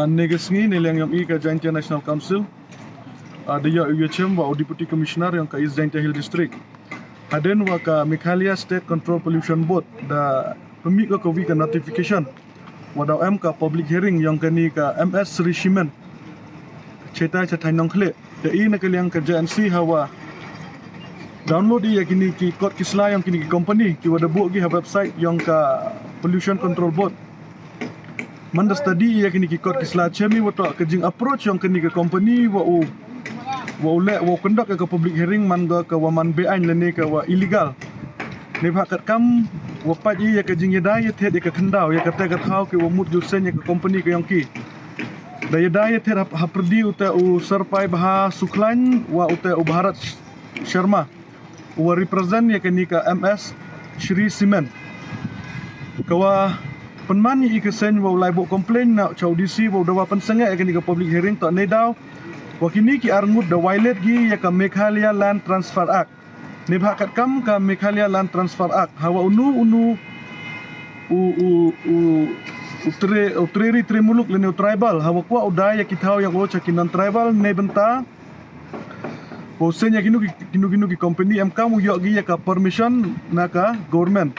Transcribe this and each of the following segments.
Negasngi nilang yang ka Jaintia National Council. Dia UHM wa Deputy Commissioner yang ka East Jaintia Hill District. Haden wa ka Meghalaya State Control Pollution Board da pemik ka COVID notification. Wadaw M ka public hearing yang kani ka MS Sri Shimen. Cerita nong kle. Da na kaliang ka JNC hawa download ya kini ki kod kisla yang kini ki company ki wada buat gi ha website yang ka Pollution Control Board. Manda study ya kini ki kod kisla chemi wato kejing approach yang kini ke company wa conduct ke public hearing man ga ka waman beain lene ka wa illegal. Ne bhakat kam wa paji ya kejing yadai the de ka khandau ya kata ka thau ke wa mut jusen ya ka company ke yang ki. Da yadai the ha perdi uta u serpai bah suklan wa uta u Bharat Sharma wa represent ya kini ka MS Sri Simen. Kawa penmani ikesen wa lai bo complain na chau DC wa dawa pensenga ya kini ka public hearing tak nedau wa kini ki arngut da violate gi ya ka Meghalaya Land Transfer Act. Ne bhakat kam ka Meghalaya Land Transfer Act hawa unu tre muluk le tribal hawa kwa udaya kitau yang wo chakin non tribal ne benta posenya kinu ki company am kamu yo gi ya ka permission na ka government.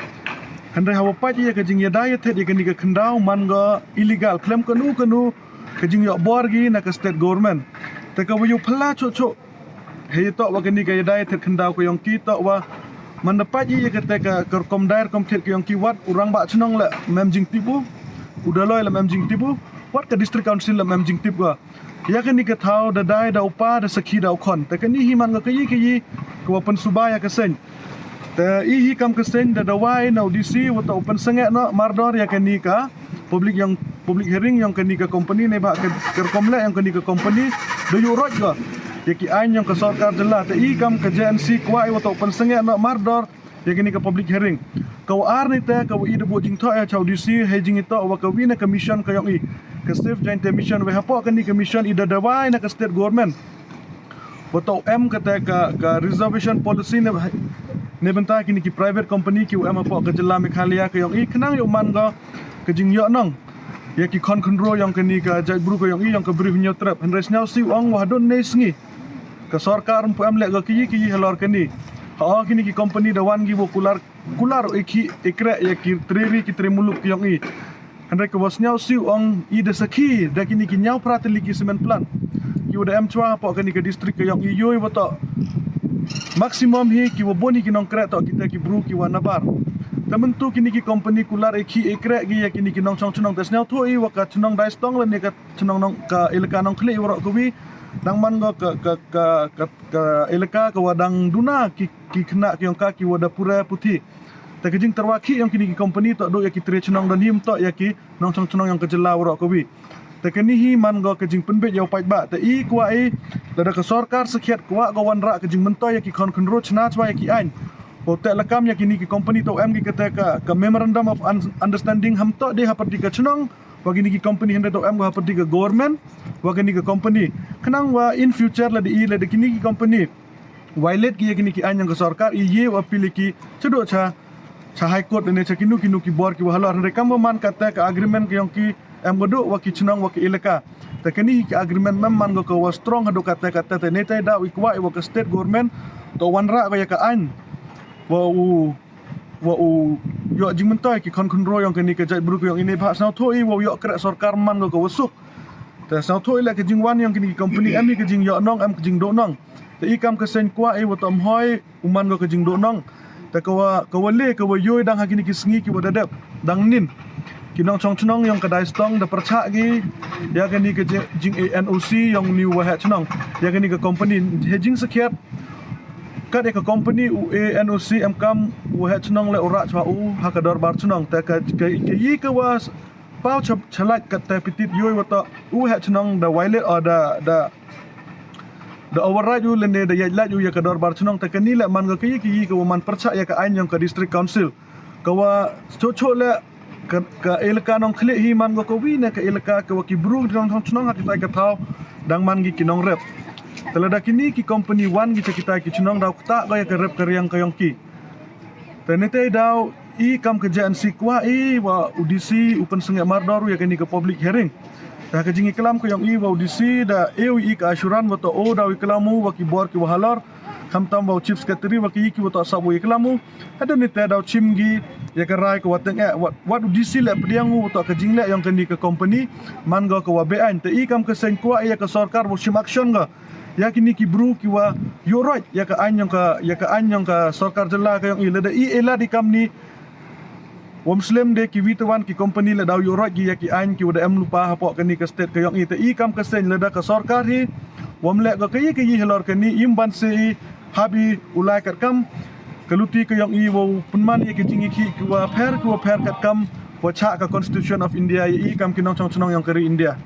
Handai hawa paji ya kajing ya daya the kini ka khandau man ga illegal claim kanu kajing yo bor gi na ka state government. Ta ka wayu phla cho he to wa kini ka ya daya the khandau ko yong ki to wa man paji ya ka kom dair kom the ko yong ki wat urang ba chnong la mem jing tibu udaloi la mem jing tibu wat ka district council la mem jing tibu ya kini ka thau da dai da upa da sakhi da khon ta kini hi man ga ki ko pen subaya ka sen ta hi kam ka sen da dawai na DC wa ta open sangat no mardor ya kini ka public hearing yang kini ka company ne ba ka komla yang kini ka company do yu roj ga ya ki ain yang ka sarkar jela ta hi kam ka JNC kwai wa ta open sangat no mardor ya kini ka public hearing kau ar ni ta kau i de bo jing tho ya chau DC he jing ito wa ka wina commission ka yang i ka state Jaintia mission we hapo kini commission i da dawai na ka state government wa ta M kata ka reservation policy ne benta kini ki private company ki UM apa ke jela Meghalaya ke yang i kenang yo man ga ke jing yo nong ya ki kon control yang kini ka jai bru ko yang i yang ke bri nyo trap henres nyau si ong wa don ne sngi ke sarkar pu am le ga ki halor kini ha kini ki company da wan gi bo kular ikra ya ki triri ki tremuluk yang i henre ke was nyau si ong i de sakhi da kini ki nyau prateli ki cement plant ki uda am chwa apa kini ke district ke yang i yoi wa ta maximum hi ki waboni ki nong kret to kita ki bru ki wanabar tamentu kini ki company kular ekre gi ya kini ki nong chong chunong tasnau thoi wa ka chunong dai stong le ne ka chunong nong ka elaka nong khle wa ko wi dang man go ka elaka ka wadang duna ki kena ki yong ka ki wada pura puthi ta kejing terwaki yang kini ki company to do ya ki tre chunong dan him to ya ki nong chong chunong yang kejela wa ko wi ta kini hi man go kejing penbet ya pai ba ta i kwa i da ka sarkar sakhiat kwa go wan ra kejing mento ya ki kon ro chna chwa ya ki ain hotel lakam ya kini ki company to M ki kata ka memorandum of understanding ham to de haperti ka chunong wa kini ki company hende to M ga haperti ka government wa kini ka company kenang wa in future la de kini ki company violate ki ya kini ki ain yang ka sarkar i ye wa pilih ki chedo cha high court ne cha kinu ki bor ki wa halor hende kam man kata ka agreement ki yang ki em godo wa ki chunong wa ki elaka ta kini ki agreement mem man go ka wa strong hado kata ta ne tai da wi kwa wa ka state government to wan ra ga ya ka ain wa yo jing mentai ki kon ro yang kini ke jai bru yang ini bha sau thoi wa yo kra sarkar man go wasuk ta sau thoi la ke jing wan yang kini company am ke jing yo nong am ke jing do nong ta i kam ke sen kwa wa tom hoi uman go ke jing do nong ta ka wa le ka wa yo dang ha kini ki sngi ki wa dadap dang nin ki nong chong chunong yang kedai stong da percha gi ya kini ke jing ANOC yang new wa ha chunong ya kini ke company hedging sakhiat kad ka company ANOC am kam wa ha chunong le ora chwa ha ka dor bar chunong ta ka yi ka was pau chalat ka ta pitit yoi wa ta ha chunong da violate or da override le ne da ya la ya ka dor bar chunong ta ka ni le man ga ki ka man percha ya ka ain yang ka district council ka wa cho le ka elaka nong khle hi man go ko wi na ka elaka ka wa ki bru dong chunong ha kita ka thau dang man gi kinong rep telada kini ki company one gi kita ki chunong dau ta ga ya ka rep ka riang ka yong ki tenete dau i kam ke JNC kwa i wa UDC open sengak mardaru ya kini ke public hearing dah ke jingi kelam ko yang i bau disi da eu i ka asuran wato o da iklamu waki bor ki wahalor kam tam bau chief secretary waki ki wato sabu iklamu ada ni te da chimgi ya ka rai ko wateng wat disi le pediangu wato ke jingle yang kendi ke company man go ko wabe an te i kam ke sen kwa ya ka sarkar bo shim action ga ya kini ki bru ki wa yo right ya ka anyong ka sarkar jela ka yang i le da i ela di kam ni Muslim de ki witawan ki company le daw yorot gi ya ki an ki wada em lupa hapok kani ke state ke yong ite i kam ke sen le da ka sarkar hi le ga ki helor kani imban se habi ulai kat kam kaluti ke yong i wo punman ye ki jingi ki wa pher kat kam wa cha ka constitution of India i kam ki nong chong yang keri India